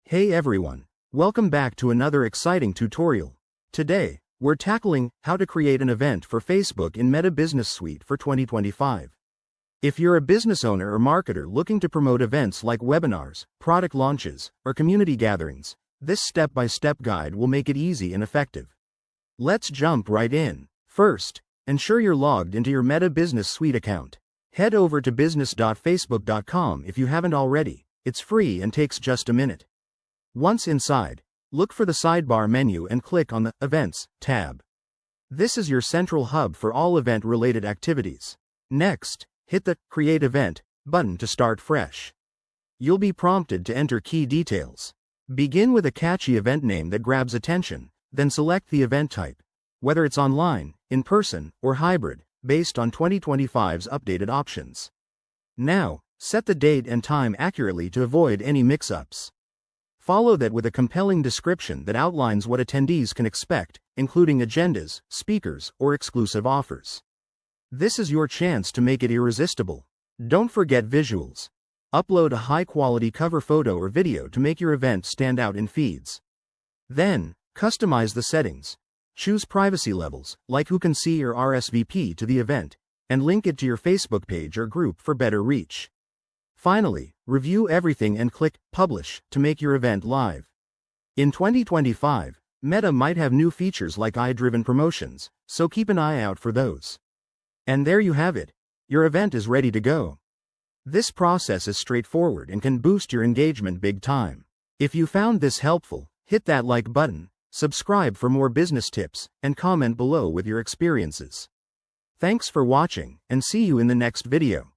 Hey everyone, welcome back to another exciting tutorial. Today, we're tackling how to create an event for Facebook in Meta Business Suite for 2025. If you're a business owner or marketer looking to promote events like webinars, product launches, or community gatherings, this step-by-step guide will make it easy and effective. Let's jump right in. First, ensure you're logged into your Meta Business Suite account. Head over to business.facebook.com if you haven't already. It's free and takes just a minute. Once inside, look for the sidebar menu and click on the Events tab. This is your central hub for all event-related activities. Next, hit the Create Event button to start fresh. You'll be prompted to enter key details. Begin with a catchy event name that grabs attention, then select the event type, whether it's online, in person, or hybrid, based on 2025's updated options. Now, set the date and time accurately to avoid any mix-ups. Follow that with a compelling description that outlines what attendees can expect, including agendas, speakers, or exclusive offers. This is your chance to make it irresistible. Don't forget visuals. Upload a high-quality cover photo or video to make your event stand out in feeds. Then, customize the settings. Choose privacy levels, like who can see or RSVP to the event, and link it to your Facebook page or group for better reach. Finally, review everything and click Publish to make your event live. In 2025, Meta might have new features like AI-driven promotions, so keep an eye out for those. And there you have it. Your event is ready to go. This process is straightforward and can boost your engagement big time. If you found this helpful, hit that like button, subscribe for more business tips, and comment below with your experiences. Thanks for watching, and see you in the next video.